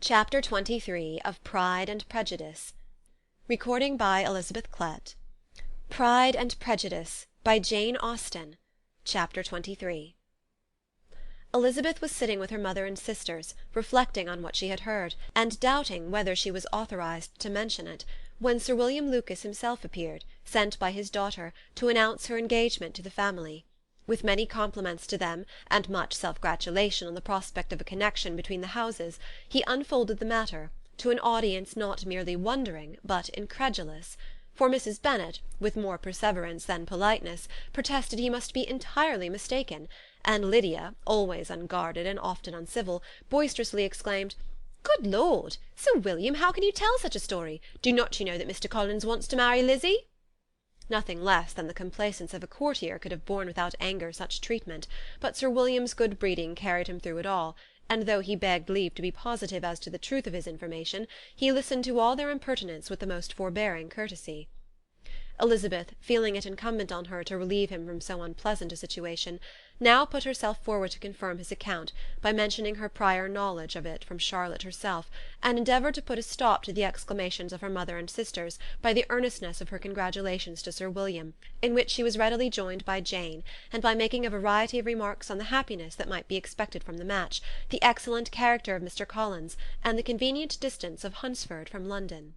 Chapter 23 of Pride and Prejudice. Recording by Elizabeth Klett. Pride and Prejudice by Jane Austen. Chapter 23. Elizabeth was sitting with her mother and sisters, reflecting on what she had heard, and doubting whether she was authorized to mention it, when Sir William Lucas himself appeared, sent by his daughter, to announce her engagement to the family. With many compliments to them, and much self-gratulation on the prospect of a connection between the houses, he unfolded the matter, to an audience not merely wondering, but incredulous; for Mrs. Bennet, with more perseverance than politeness, protested he must be entirely mistaken, and Lydia, always unguarded and often uncivil, boisterously exclaimed, "Good Lord! Sir William, how can you tell such a story? Do not you know that Mr. Collins wants to marry Lizzie?" Nothing less than the complaisance of a courtier could have borne without anger such treatment, but Sir William's good breeding carried him through it all, and though he begged leave to be positive as to the truth of his information, he listened to all their impertinence with the most forbearing courtesy. Elizabeth, feeling it incumbent on her to relieve him from so unpleasant a situation, now put herself forward to confirm his account by mentioning her prior knowledge of it from Charlotte herself, and endeavoured to put a stop to the exclamations of her mother and sisters by the earnestness of her congratulations to Sir William, in which she was readily joined by Jane, and by making a variety of remarks on the happiness that might be expected from the match, the excellent character of Mr. Collins, and the convenient distance of Hunsford from London.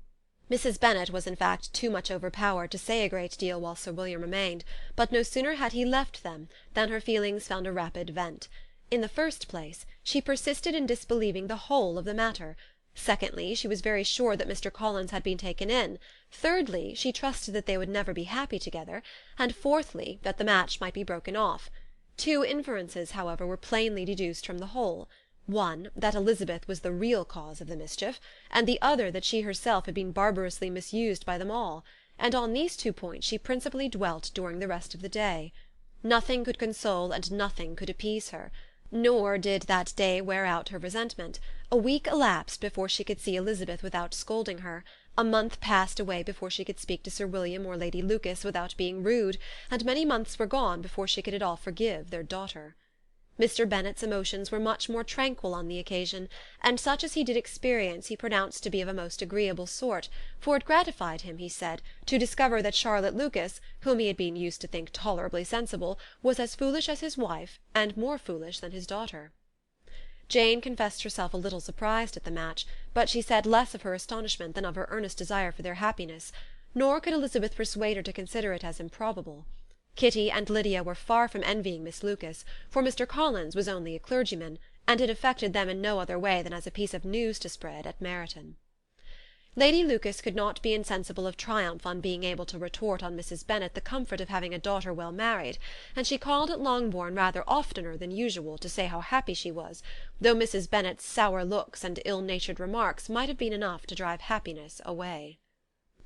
Mrs. Bennet was in fact too much overpowered to say a great deal while Sir William remained, but no sooner had he left them than her feelings found a rapid vent. In the first place, she persisted in disbelieving the whole of the matter; secondly, she was very sure that Mr. Collins had been taken in; thirdly, she trusted that they would never be happy together; and fourthly, that the match might be broken off. Two inferences, however, were plainly deduced from the whole: one, that Elizabeth was the real cause of the mischief, and the other that she herself had been barbarously misused by them all, and on these two points she principally dwelt during the rest of the day. Nothing could console and nothing could appease her, nor did that day wear out her resentment. A week elapsed before she could see Elizabeth without scolding her, a month passed away before she could speak to Sir William or Lady Lucas without being rude, and many months were gone before she could at all forgive their daughter. Mr. Bennet's emotions were much more tranquil on the occasion, and such as he did experience he pronounced to be of a most agreeable sort, for it gratified him, he said, to discover that Charlotte Lucas, whom he had been used to think tolerably sensible, was as foolish as his wife, and more foolish than his daughter. Jane confessed herself a little surprised at the match, but she said less of her astonishment than of her earnest desire for their happiness, nor could Elizabeth persuade her to consider it as improbable. Kitty and Lydia were far from envying Miss Lucas, for Mr. Collins was only a clergyman, and it affected them in no other way than as a piece of news to spread at Meryton. Lady Lucas could not be insensible of triumph on being able to retort on Mrs. Bennet the comfort of having a daughter well married, and she called at Longbourn rather oftener than usual to say how happy she was, though Mrs. Bennet's sour looks and ill-natured remarks might have been enough to drive happiness away.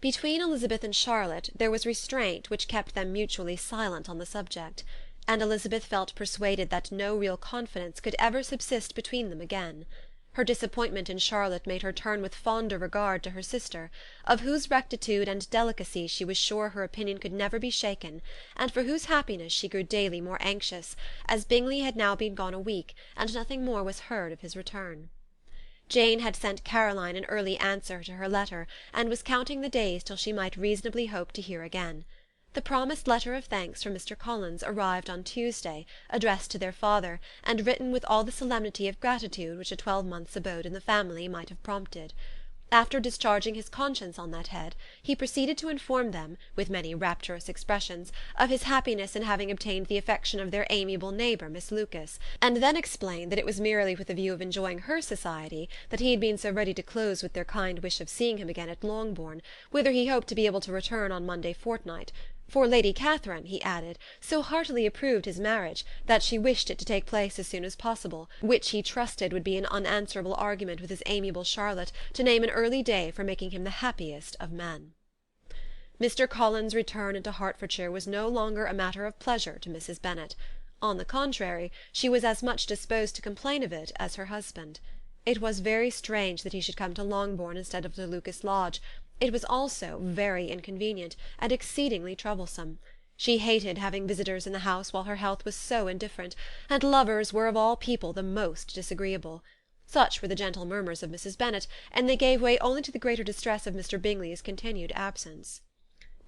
Between Elizabeth and Charlotte there was restraint which kept them mutually silent on the subject, and Elizabeth felt persuaded that no real confidence could ever subsist between them again. Her disappointment in Charlotte made her turn with fonder regard to her sister, of whose rectitude and delicacy she was sure her opinion could never be shaken, and for whose happiness she grew daily more anxious, as Bingley had now been gone a week, and nothing more was heard of his return. Jane had sent Caroline an early answer to her letter, and was counting the days till she might reasonably hope to hear again. The promised letter of thanks from Mr. Collins arrived on Tuesday, addressed to their father, and written with all the solemnity of gratitude which a 12-months' abode in the family might have prompted. After discharging his conscience on that head, he proceeded to inform them, with many rapturous expressions, of his happiness in having obtained the affection of their amiable neighbour, Miss Lucas, and then explained that it was merely with the view of enjoying her society that he had been so ready to close with their kind wish of seeing him again at Longbourn, whither he hoped to be able to return on Monday fortnight. For Lady Catherine, he added, so heartily approved his marriage, that she wished it to take place as soon as possible, which he trusted would be an unanswerable argument with his amiable Charlotte to name an early day for making him the happiest of men. Mr. Collins' return into Hertfordshire was no longer a matter of pleasure to Mrs. Bennet. On the contrary, she was as much disposed to complain of it as her husband. It was very strange that he should come to Longbourn instead of to Lucas Lodge. It was also very inconvenient, and exceedingly troublesome. She hated having visitors in the house while her health was so indifferent, and lovers were of all people the most disagreeable. Such were the gentle murmurs of Mrs. Bennet, and they gave way only to the greater distress of Mr. Bingley's continued absence.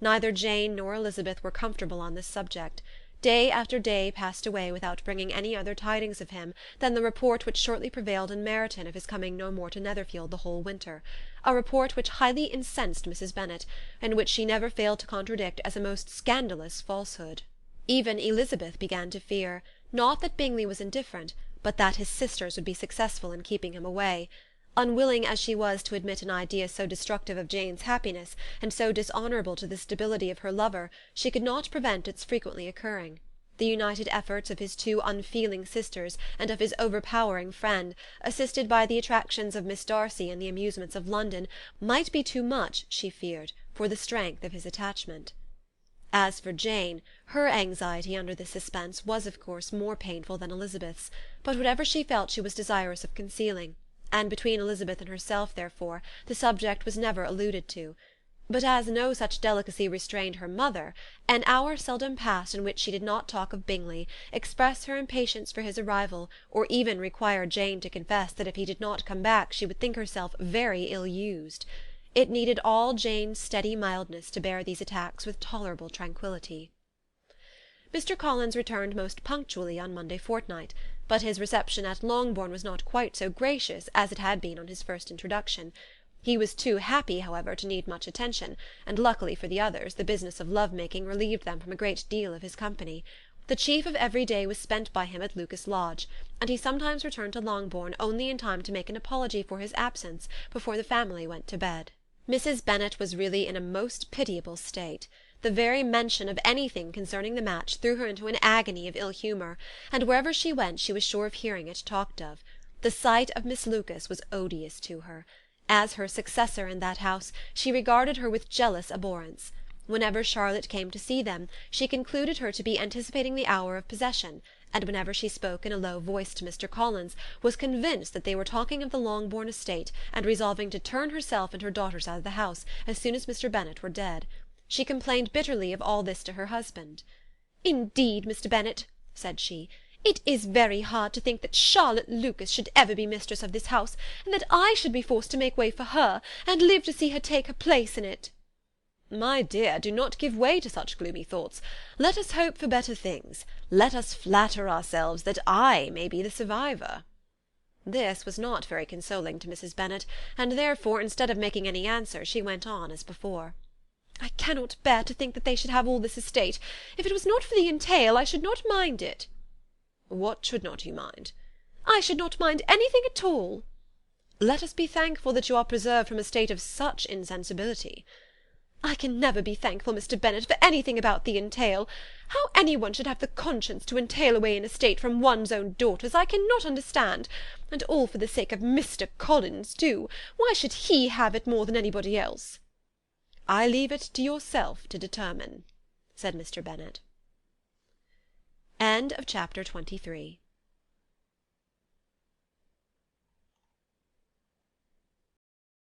Neither Jane nor Elizabeth were comfortable on this subject. Day after day passed away without bringing any other tidings of him than the report which shortly prevailed in Meryton of his coming no more to Netherfield the whole winter, a report which highly incensed Mrs. Bennet, and which she never failed to contradict as a most scandalous falsehood. Even Elizabeth began to fear, not that Bingley was indifferent, but that his sisters would be successful in keeping him away. Unwilling as she was to admit an idea so destructive of Jane's happiness, and so dishonourable to the stability of her lover, she could not prevent its frequently occurring. The united efforts of his two unfeeling sisters, and of his overpowering friend, assisted by the attractions of Miss Darcy and the amusements of London, might be too much, she feared, for the strength of his attachment. As for Jane, her anxiety under this suspense was of course more painful than Elizabeth's, but whatever she felt she was desirous of concealing, and between Elizabeth and herself, therefore, the subject was never alluded to. But as no such delicacy restrained her mother, an hour seldom passed in which she did not talk of Bingley, express her impatience for his arrival, or even require Jane to confess that if he did not come back she would think herself very ill-used. It needed all Jane's steady mildness to bear these attacks with tolerable tranquillity. Mr. Collins returned most punctually on Monday fortnight, but his reception at Longbourn was not quite so gracious as it had been on his first introduction. He was too happy, however, to need much attention, and luckily for the others, the business of love-making relieved them from a great deal of his company. The chief of every day was spent by him at Lucas Lodge, and he sometimes returned to Longbourn only in time to make an apology for his absence before the family went to bed. Mrs. Bennet was really in a most pitiable state. The very mention of anything concerning the match threw her into an agony of ill-humour, and wherever she went she was sure of hearing it talked of. The sight of Miss Lucas was odious to her. As her successor in that house, she regarded her with jealous abhorrence. Whenever Charlotte came to see them, she concluded her to be anticipating the hour of possession, and whenever she spoke in a low voice to Mr. Collins, was convinced that they were talking of the Longbourn estate, and resolving to turn herself and her daughters out of the house as soon as Mr. Bennet were dead. She complained bitterly of all this to her husband. "Indeed, Mr. Bennet," said she, "it is very hard to think that Charlotte Lucas should ever be mistress of this house, and that I should be forced to make way for her, and live to see her take her place in it." "My dear, do not give way to such gloomy thoughts. Let us hope for better things. Let us flatter ourselves that I may be the survivor." This was not very consoling to Mrs. Bennet, and therefore, instead of making any answer, she went on as before. "I cannot bear to think that they should have all this estate. If it was not for the entail, I should not mind it." "What should not you mind?" "I should not mind anything at all." "Let us be thankful that you are preserved from a state of such insensibility." "I can never be thankful, Mr. Bennet, for anything about the entail. How any one should have the conscience to entail away an estate from one's own daughters, I cannot understand. And all for the sake of Mr. Collins, too. Why should he have it more than anybody else?" "I leave it to yourself to determine," said Mr. Bennet. Chapter 23